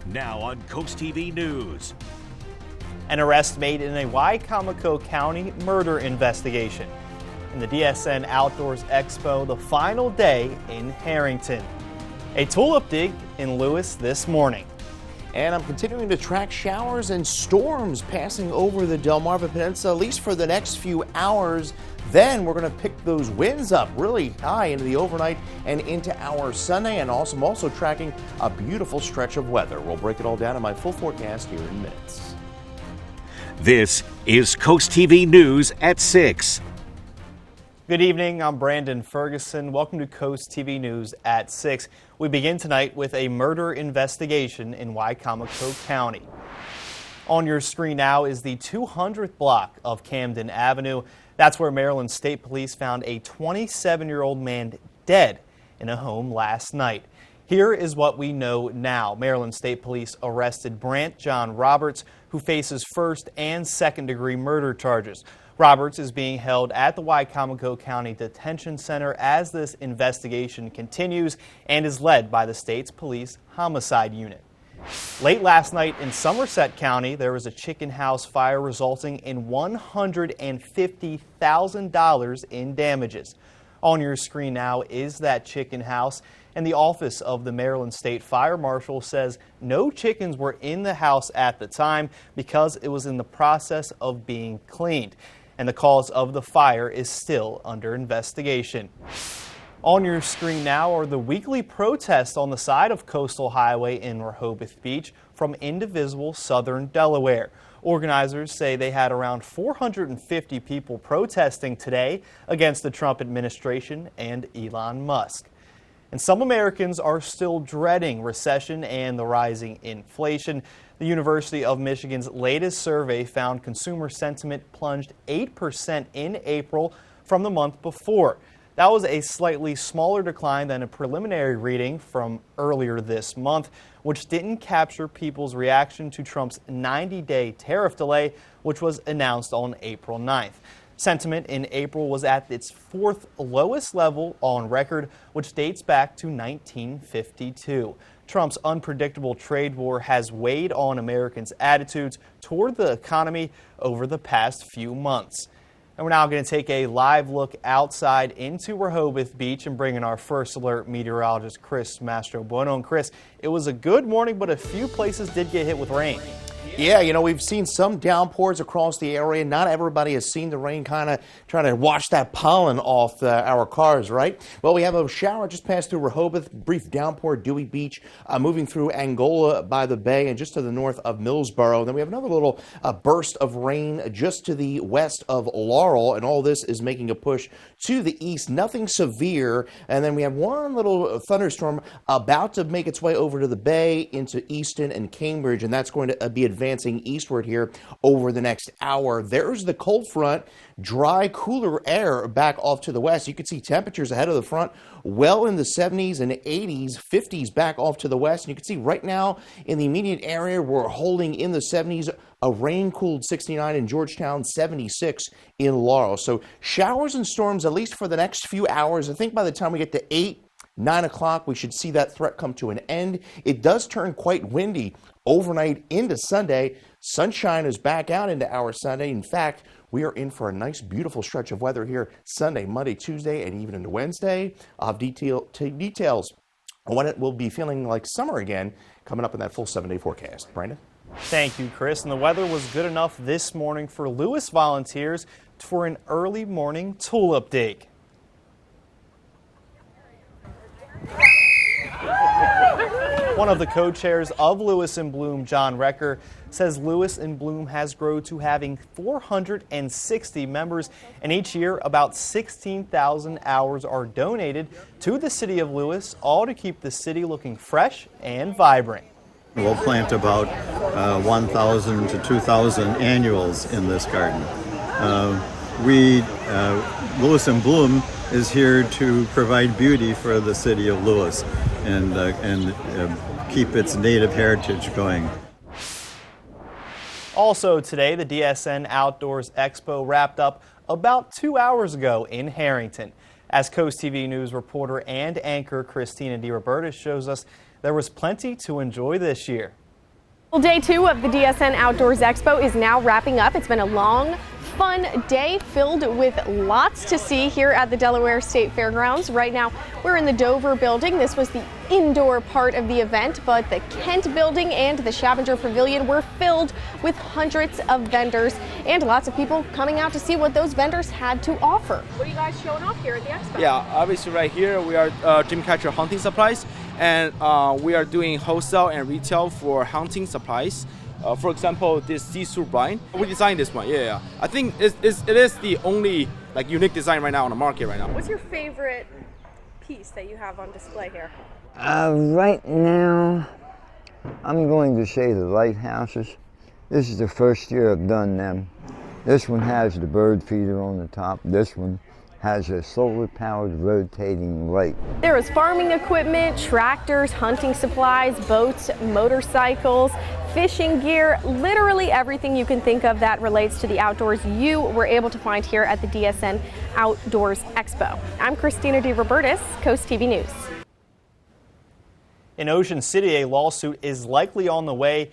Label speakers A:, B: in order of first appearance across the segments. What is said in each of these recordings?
A: Now on CoastTV News.
B: An arrest made in a Wicomico County murder investigation. In the DSN Outdoor Expo, the final day in Harrington. A tulip dig in Lewes this morning.
C: And I'm continuing to track showers and storms passing over the Delmarva Peninsula, at least for the next few hours. Then we're going to pick those winds up really high into the overnight and into our Sunday. And also, I'm also tracking a beautiful stretch of weather. We'll break it all down in my full forecast here in minutes.
A: This is CoastTV News at 6.
B: Good evening, I'm Brandon Ferguson. Welcome to CoastTV News at 6. We begin tonight with a murder investigation in Wicomico County. On your screen now is the 200th block of Camden Avenue. That's where Maryland State Police found a 27-year-old man dead in a home last night. Here is what we know now. Maryland State Police arrested Brant John Roberts, who faces first and second-degree murder charges. Roberts is being held at the Wicomico County Detention Center as this investigation continues and is led by the state's police homicide unit. Late last night in Somerset County, there was a chicken house fire resulting in $150,000 in damages. On your screen now is that chicken house, and the office of the Maryland State Fire Marshal says no chickens were in the house at the time because it was in the process of being cleaned. And the cause of the fire is still under investigation. On your screen now are the weekly protests on the side of Coastal Highway in Rehoboth Beach from indivisible southern Delaware. Organizers say they had around 450 people protesting today against the Trump administration and Elon Musk. And some Americans are still dreading recession and the rising inflation. The University of Michigan's latest survey found consumer sentiment plunged 8% in April from the month before. That was a slightly smaller decline than a preliminary reading from earlier this month, which didn't capture people's reaction to Trump's 90-day tariff delay, which was announced on April 9th. Sentiment in April was at its fourth lowest level on record, which dates back to 1952. Trump's unpredictable trade war has weighed on Americans' attitudes toward the economy over the past few months. And we're now going to take a live look outside into Rehoboth Beach and bring in our first alert meteorologist, Chris Mastrobuono. And Chris, it was a good morning, but a few places did get hit with rain.
C: Yeah, you know, we've seen some downpours across the area. Not everybody has seen the rain kind of trying to wash that pollen off our cars, right? Well, we have a shower just passed through Rehoboth, brief downpour, Dewey Beach, moving through Angola by the bay and just to the north of Millsboro. Then we have another little burst of rain just to the west of Laurel, and all this is making a push to the east. Nothing severe. And then we have one little thunderstorm about to make its way over to the bay into Easton and Cambridge, and that's going to be advancing eastward here over the next hour. There's the cold front, dry, cooler air back off to the west. You can see temperatures ahead of the front well in the 70s and 80s, 50s back off to the west. And you can see right now in the immediate area, we're holding in the 70s, a rain-cooled 69 in Georgetown, 76 in Laurel. So showers and storms, at least for the next few hours. I think by the time we get to 9 o'clock, we should see that threat come to an end. It does turn quite windy overnight into Sunday. Sunshine is back out into our Sunday. In fact, we are in for a nice, beautiful stretch of weather here Sunday, Monday, Tuesday, and even into Wednesday. I'll have details on when it will be feeling like summer again coming up in that full 7-day forecast. Brandon?
B: Thank you, Chris. And the weather was good enough this morning for Lewes volunteers for an early morning tulip dig. One of the co-chairs of Lewes in Bloom, John Recker, says Lewes in Bloom has grown to having 460 members, and each year about 16,000 hours are donated to the city of Lewes, all to keep the city looking fresh and vibrant.
D: We'll plant about 1,000 to 2,000 annuals in this garden. Lewes in Bloom is here to provide beauty for the city of Lewes and keep its native heritage going.
B: Also today, the DSN Outdoor Expo wrapped up about 2 hours ago in Harrington. As CoastTV News reporter and anchor Christina DiRoberta shows us, there was plenty to enjoy this year.
E: Well, day 2 of the DSN Outdoor Expo is now wrapping up. It's been a long, fun day filled with lots to see here at the Delaware State Fairgrounds. Right now, we're in the Dover building. This was the indoor part of the event, but the Kent building and the Schavenger Pavilion were filled with hundreds of vendors and lots of people coming out to see what those vendors had to offer. What are you guys showing off here at the expo?
F: Yeah, obviously right here we are Dreamcatcher hunting supplies, and we are doing wholesale and retail for hunting supplies. For example, this see-through blind, we designed this one. Yeah. I think it is the only unique design right now on the market right now.
E: What's your favorite piece that you have on display here?
G: Right now, I'm going to say the lighthouses. This is the first year I've done them. This one has the bird feeder on the top. This one has a solar-powered rotating light.
E: There is farming equipment, tractors, hunting supplies, boats, motorcycles, fishing gear, literally everything you can think of that relates to the outdoors you were able to find here at the DSN Outdoors Expo. I'm Christina DeRobertis, CoastTV News.
B: In Ocean City, a lawsuit is likely on the way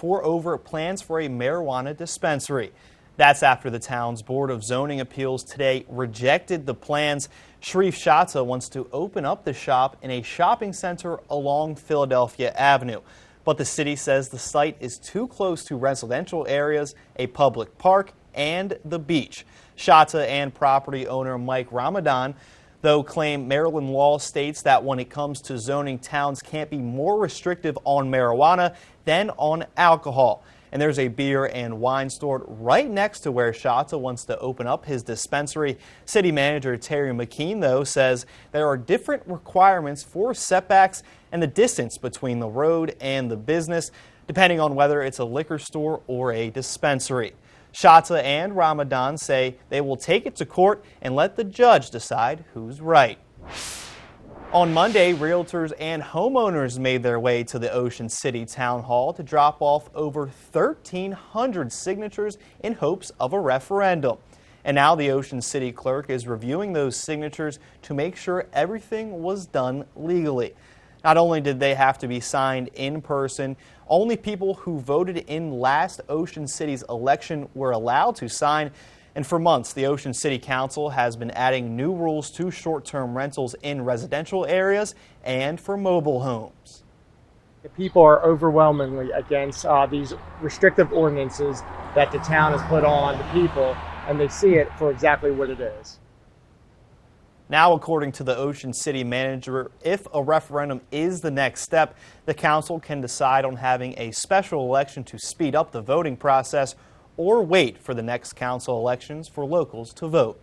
B: over plans for a marijuana dispensary. That's after the town's Board of Zoning Appeals today rejected the plans. Sharif Shatta wants to open up the shop in a shopping center along Philadelphia Avenue. But the city says the site is too close to residential areas, a public park, and the beach. Shatta and property owner Mike Ramadan, though, claim Maryland law states that when it comes to zoning, towns can't be more restrictive on marijuana than on alcohol. And there's a beer and wine store right next to where Shatta wants to open up his dispensary. City Manager Terry McKean, though, says there are different requirements for setbacks and the distance between the road and the business, depending on whether it's a liquor store or a dispensary. Shatta and Ramadan say they will take it to court and let the judge decide who's right. On Monday, realtors and homeowners made their way to the Ocean City Town Hall to drop off over 1,300 signatures in hopes of a referendum. And now the Ocean City clerk is reviewing those signatures to make sure everything was done legally. Not only did they have to be signed in person, only people who voted in last Ocean City's election were allowed to sign. And for months, the Ocean City Council has been adding new rules to short-term rentals in residential areas and for mobile homes.
H: The people are overwhelmingly against these restrictive ordinances that the town has put on the people, and they see it for exactly what it is.
B: Now, according to the Ocean City manager, if a referendum is the next step, the council can decide on having a special election to speed up the voting process or wait for the next council elections for locals to vote.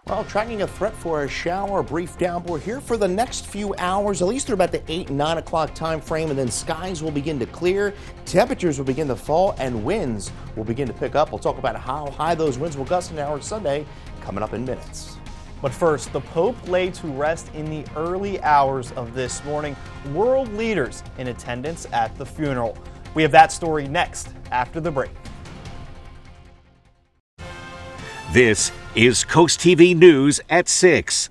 C: Well, tracking a threat for a shower, a brief downpour here for the next few hours, at least through about the 8 and 9 o'clock time frame, and then skies will begin to clear, temperatures will begin to fall, and winds will begin to pick up. We'll talk about how high those winds will gust in our Sunday coming up in minutes.
B: But first, the Pope laid to rest in the early hours of this morning. World leaders in attendance at the funeral. We have that story next after the break.
A: This is CoastTV News at 6.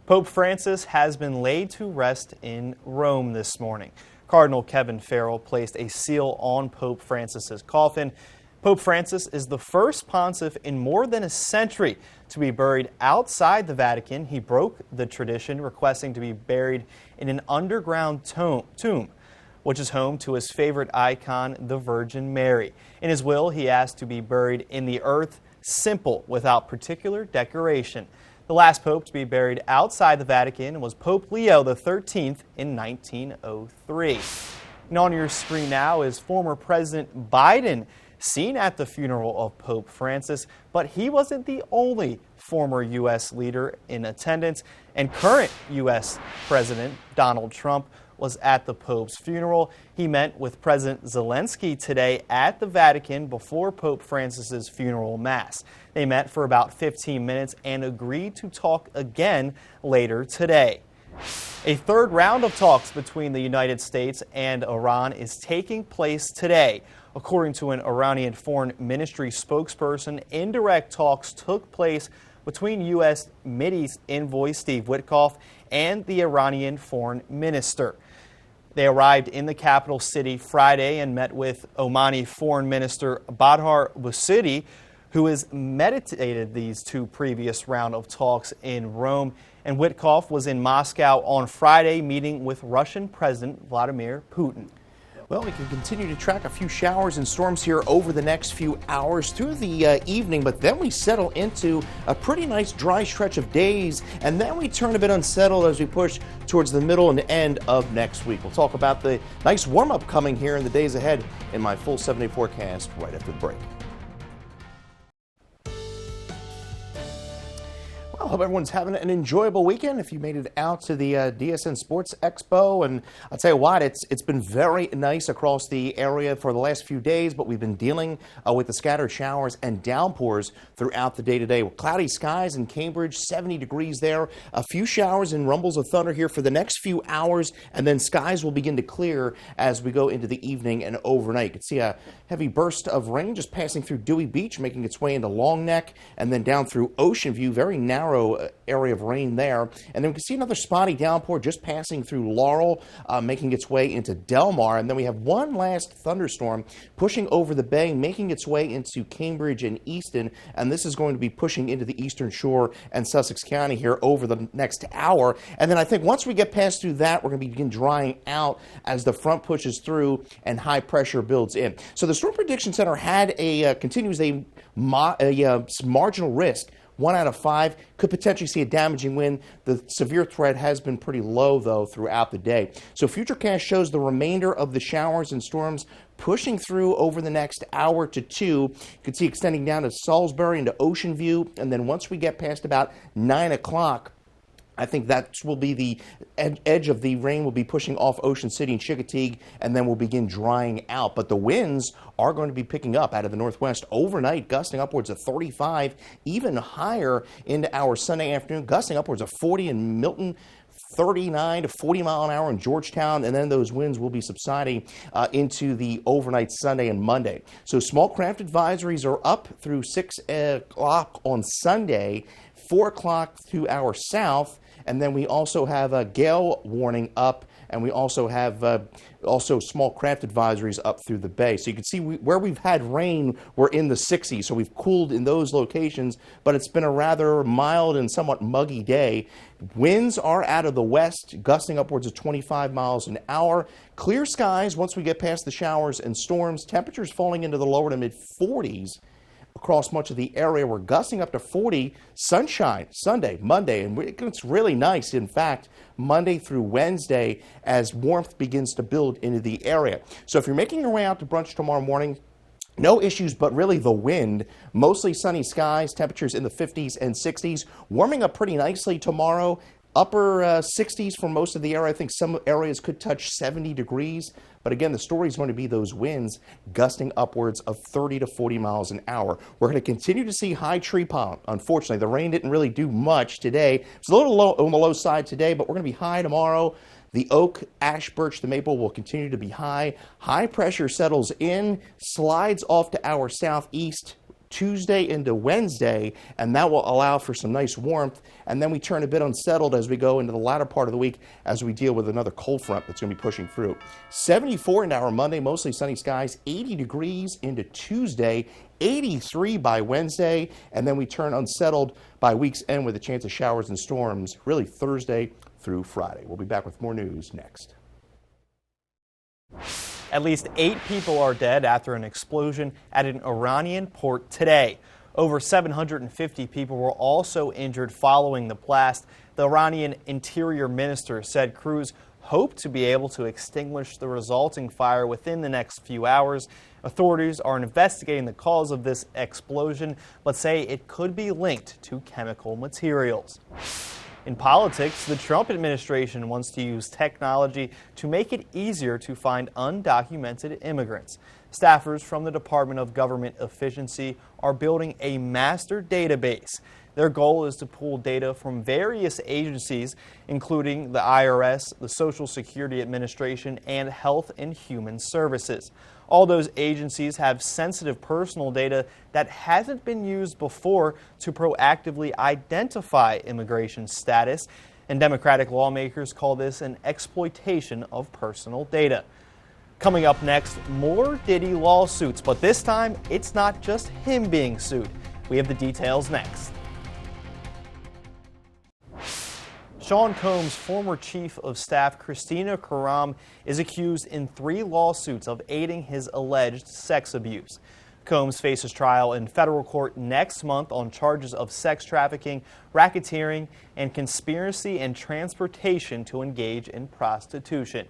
B: Pope Francis has been laid to rest in Rome this morning. Cardinal Kevin Farrell placed a seal on Pope Francis's coffin. Pope Francis is the first pontiff in more than a century to be buried outside the Vatican. He broke the tradition, requesting to be buried in an underground tomb, which is home to his favorite icon, the Virgin Mary. In his will, he asked to be buried in the earth, simple, without particular decoration. The last pope to be buried outside the Vatican was Pope Leo XIII in 1903. And on your screen now is former President Biden, seen at the funeral of Pope Francis, but he wasn't the only former U.S. leader in attendance, and current U.S. President Donald Trump was at the Pope's funeral. He met with President Zelensky today at the Vatican before Pope Francis's funeral mass. They met for about 15 minutes and agreed to talk again later today. A third round of talks between the United States and Iran is taking place today. According to an Iranian foreign ministry spokesperson, indirect talks took place between U.S. Mideast envoy Steve Witkoff and the Iranian foreign minister. They arrived in the capital city Friday and met with Omani Foreign Minister Badhar Busidi, who has mediated these two previous round of talks in Rome. And Witkoff was in Moscow on Friday meeting with Russian President Vladimir Putin.
C: Well, we can continue to track a few showers and storms here over the next few hours through the evening, but then we settle into a pretty nice dry stretch of days, and then we turn a bit unsettled as we push towards the middle and end of next week. We'll talk about the nice warm-up coming here in the days ahead in my full 7-day forecast right after the break. Well, I hope everyone's having an enjoyable weekend. If you made it out to the DSN Sports Expo, and I'll tell you what, it's been very nice across the area for the last few days, but we've been dealing with the scattered showers and downpours throughout the day today. With cloudy skies in Cambridge, 70 degrees there, a few showers and rumbles of thunder here for the next few hours, and then skies will begin to clear as we go into the evening and overnight. You can see a heavy burst of rain just passing through Dewey Beach, making its way into Long Neck, and then down through Ocean View, very narrow area of rain there. And then we can see another spotty downpour just passing through Laurel, making its way into Delmar. And then we have one last thunderstorm pushing over the bay, making its way into Cambridge and Easton. And this is going to be pushing into the Eastern Shore and Sussex County here over the next hour. And then I think once we get past through that, we're going to begin drying out as the front pushes through and high pressure builds in. So the Storm Prediction Center had continues a marginal risk. 1 out of 5 could potentially see a damaging wind. The severe threat has been pretty low, though, throughout the day. So Futurecast shows the remainder of the showers and storms pushing through over the next hour to 2. You can see extending down to Salisbury into Ocean View. And then once we get past about 9 o'clock, I think that will be the edge of the rain will be pushing off Ocean City and Chickateague, and then we'll begin drying out. But the winds are going to be picking up out of the northwest overnight, gusting upwards of 35, even higher into our Sunday afternoon, gusting upwards of 40 in Milton, 39 to 40 mile an hour in Georgetown, and then those winds will be subsiding into the overnight Sunday and Monday. So small craft advisories are up through 6 o'clock on Sunday, 4 o'clock to our south, and then we also have a gale warning up, and we also have small craft advisories up through the bay. So you can see where we've had rain, we're in the 60s, so we've cooled in those locations, but it's been a rather mild and somewhat muggy day. Winds are out of the west, gusting upwards of 25 miles an hour. Clear skies once we get past the showers and storms. Temperatures falling into the lower to mid 40s. Across much of the area. We're gusting up to 40, sunshine Sunday, Monday, and it's really nice, in fact, Monday through Wednesday as warmth begins to build into the area. So if you're making your way out to brunch tomorrow morning, no issues, but really the wind. Mostly sunny skies, temperatures in the 50s and 60s, warming up pretty nicely tomorrow. Upper 60s for most of the area. I think some areas could touch 70 degrees. But again, the story is going to be those winds gusting upwards of 30 to 40 miles an hour. We're going to continue to see high tree pollen. Unfortunately, the rain didn't really do much today. It's a little low on the low side today, but we're going to be high tomorrow. The oak, ash, birch, the maple will continue to be high. High pressure settles in, slides off to our southeast Tuesday into Wednesday, and that will allow for some nice warmth. And then we turn a bit unsettled as we go into the latter part of the week as we deal with another cold front that's going to be pushing through. 74 in our Monday, mostly sunny skies, 80 degrees into Tuesday, 83 by Wednesday, and then we turn unsettled by week's end with a chance of showers and storms, really Thursday through Friday. We'll be back with more news next.
B: At least 8 people are dead after an explosion at an Iranian port today. Over 750 people were also injured following the blast. The Iranian Interior Minister said crews hope to be able to extinguish the resulting fire within the next few hours. Authorities are investigating the cause of this explosion, but say it could be linked to chemical materials. In politics, the Trump administration wants to use technology to make it easier to find undocumented immigrants. Staffers from the Department of Government Efficiency are building a master database. Their goal is to pull data from various agencies, including the IRS, the Social Security Administration, and Health and Human Services. All those agencies have sensitive personal data that hasn't been used before to proactively identify immigration status. And Democratic lawmakers call this an exploitation of personal data. Coming up next, more Diddy lawsuits, but this time it's not just him being sued. We have the details next. Sean Combs' former chief of staff, Christina Karam, is accused in 3 lawsuits of aiding his alleged sex abuse. Combs faces trial in federal court next month on charges of sex trafficking, racketeering, and conspiracy and transportation to engage in prostitution.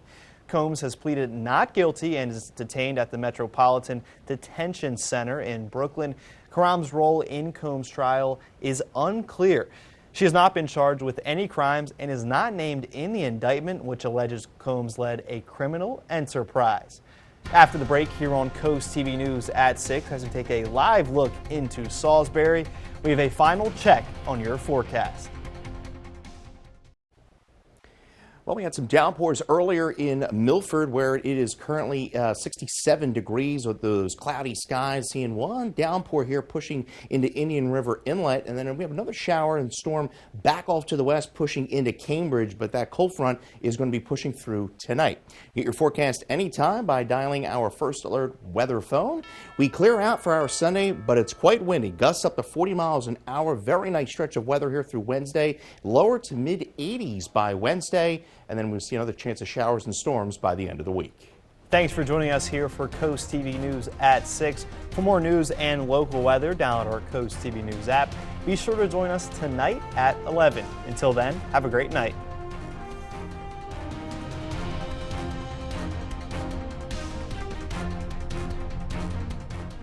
B: Combs has pleaded not guilty and is detained at the Metropolitan Detention Center in Brooklyn. Karam's role in Combs' trial is unclear. She has not been charged with any crimes and is not named in the indictment, which alleges Combs led a criminal enterprise. After the break here on Coast TV News at 6, as we take a live look into Salisbury, we have a final check on your forecast.
C: Well, we had some downpours earlier in Milford, where it is currently 67 degrees with those cloudy skies. Seeing one downpour here pushing into Indian River Inlet, and then we have another shower and storm back off to the west pushing into Cambridge, but that cold front is going to be pushing through tonight. Get your forecast anytime by dialing our First Alert weather phone. We clear out for our Sunday, but it's quite windy. Gusts up to 40 miles an hour. Very nice stretch of weather here through Wednesday. Lower to mid 80s by Wednesday. And then we'll see another chance of showers and storms by the end of the week.
B: Thanks for joining us here for Coast TV News at 6. For more news and local weather, download our Coast TV News app. Be sure to join us tonight at 11. Until then, have a great night.